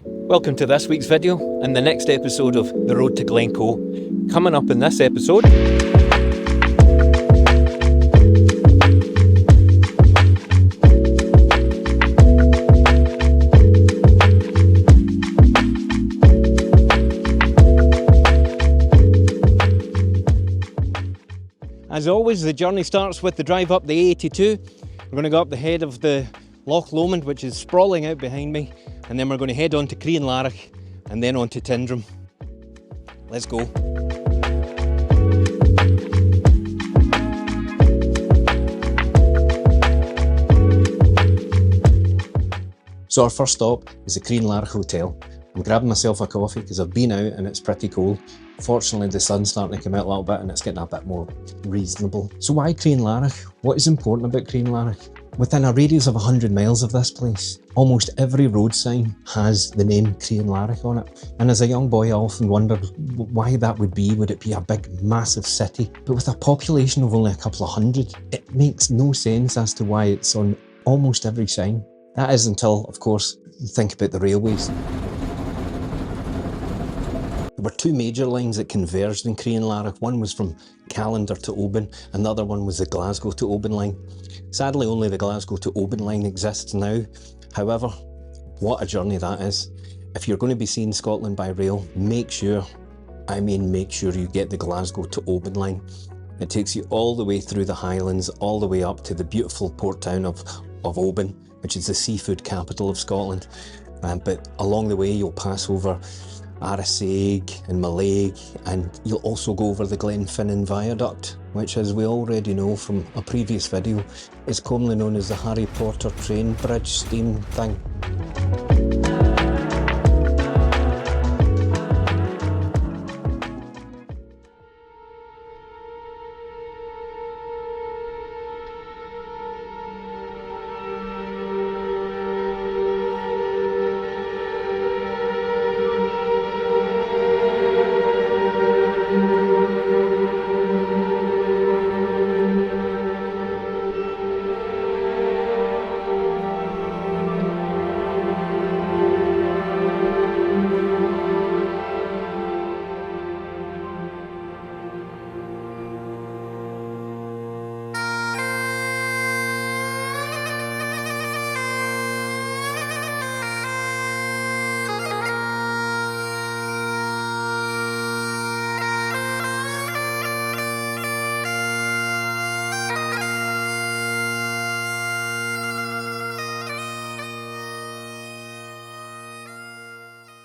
Welcome to this week's video and the next episode of The Road to Glencoe. Coming up in this episode, as always, the journey starts with the drive up the A82. We're going to go up the head of the Loch Lomond, which is sprawling out behind me, and then we're going to head on to Crianlarich and then on to Tyndrum. Let's go. So our first stop is the Crianlarich Hotel. I'm grabbing myself a coffee because I've been out and it's pretty cold. Fortunately, the sun's starting to come out a little bit and it's getting a bit more reasonable. So why Crianlarich? What is important about Crianlarich? Within a radius of 100 miles of this place, almost every road sign has the name Crianlarich on it. And as a young boy, I often wondered why that would be. Would it be a big, massive city? But with a population of only a couple of hundred, it makes no sense as to why it's on almost every sign. That is until, of course, you think about the railways. There were two major lines that converged in Crianlarich. One was from Callander to Oban, and the other one was the Glasgow to Oban line. Sadly, only the Glasgow to Oban line exists now. However, what a journey that is. If you're going to be seeing Scotland by rail, make sure you get the Glasgow to Oban line. It takes you all the way through the Highlands, all the way up to the beautiful port town of Oban, which is the seafood capital of Scotland. But along the way, you'll pass over Arisaig and Mallaig, and you'll also go over the Glenfinnan Viaduct, which, as we already know from a previous video, is commonly known as the Harry Potter train bridge steam thing.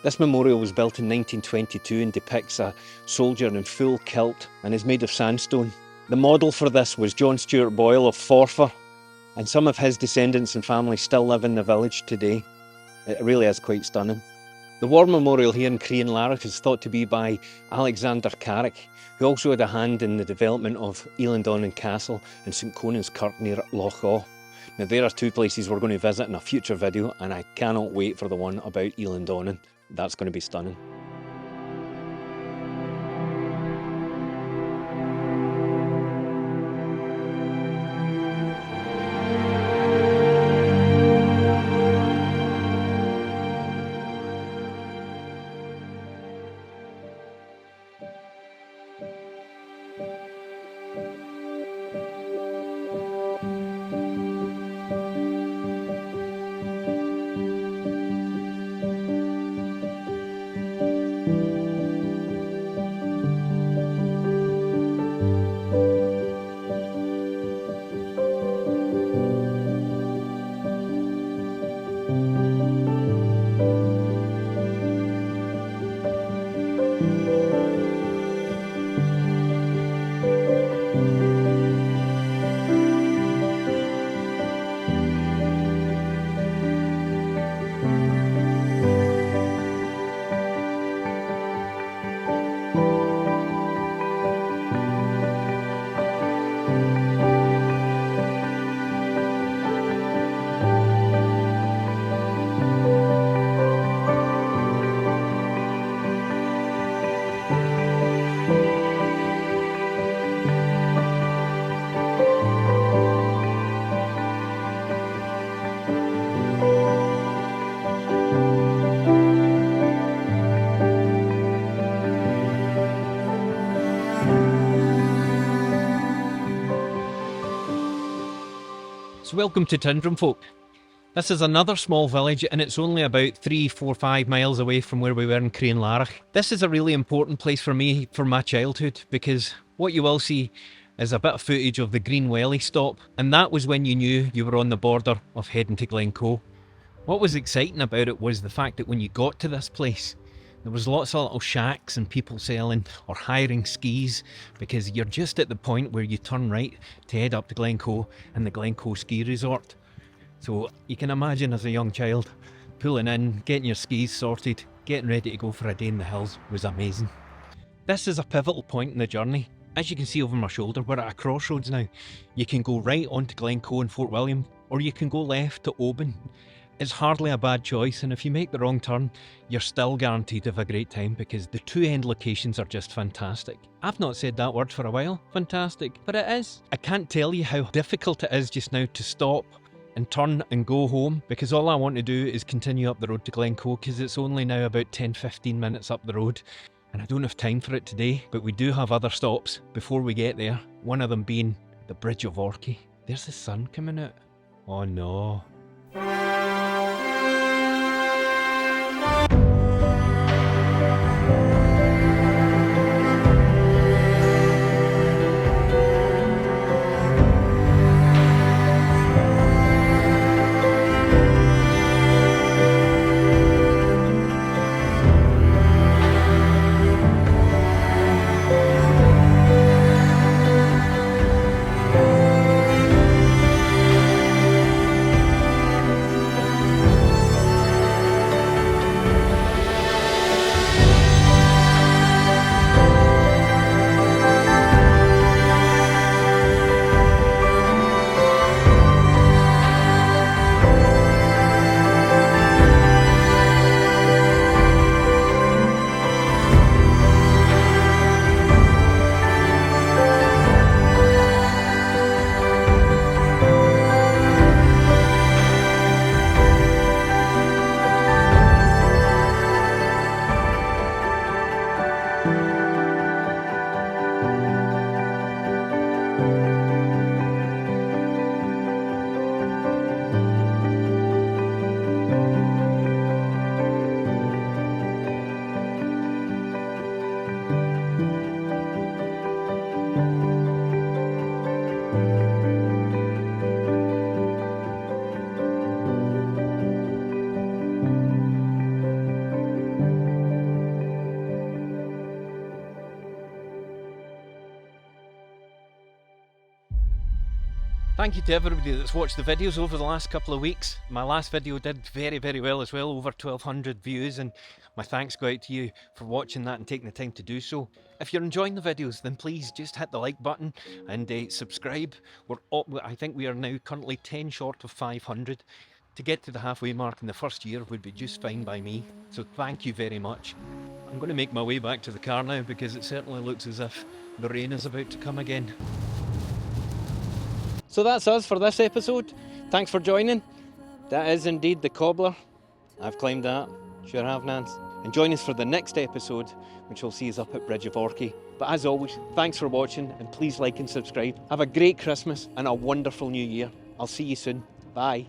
This memorial was built in 1922 and depicts a soldier in full kilt and is made of sandstone. The model for this was John Stuart Boyle of Forfar, and some of his descendants and family still live in the village today. It really is quite stunning. The war memorial here in Crianlarich is thought to be by Alexander Carrick, who also had a hand in the development of Eilean Castle and St Conan's Kirk near Loch Awe. Now there are two places we're going to visit in a future video, and I cannot wait for the one about Eilean. That's going to be stunning. So welcome to Tyndrum, folk. This is another small village and it's only about 3, 4, 5 miles away from where we were in Crianlarich. This is a really important place for me for my childhood, because what you will see is a bit of footage of the Green Welly stop, and that was when you knew you were on the border of heading to Glencoe. What was exciting about it was the fact that when you got to this place, there was lots of little shacks and people selling or hiring skis, because you're just at the point where you turn right to head up to Glencoe and the Glencoe ski resort. So you can imagine as a young child, pulling in, getting your skis sorted, getting ready to go for a day in the hills was amazing. This is a pivotal point in the journey. As you can see over my shoulder, we're at a crossroads now. You can go right onto Glencoe and Fort William, or you can go left to Oban. It's hardly a bad choice, and if you make the wrong turn, you're still guaranteed to have a great time, because the two end locations are just fantastic. I've not said that word for a while, fantastic, but it is. I can't tell you how difficult it is just now to stop and turn and go home, because all I want to do is continue up the road to Glencoe, because it's only now about 10-15 minutes up the road, and I don't have time for it today, but we do have other stops before we get there, one of them being the Bridge of Orchy. There's the sun coming out. Oh no. Thank you to everybody that's watched the videos over the last couple of weeks. My last video did very, very well as well, over 1,200 views, and my thanks go out to you for watching that and taking the time to do so. If you're enjoying the videos, then please just hit the like button and subscribe. I think we are now currently 10 short of 500. To get to the halfway mark in the first year would be just fine by me, so thank you very much. I'm going to make my way back to the car now, because it certainly looks as if the rain is about to come again. So that's us for this episode. Thanks for joining. That is indeed the cobbler. I've climbed that. Sure have, Nance. And join us for the next episode, which will see us up at Bridge of Orchy. But as always, thanks for watching, and please like and subscribe. Have a great Christmas and a wonderful New Year. I'll see you soon. Bye.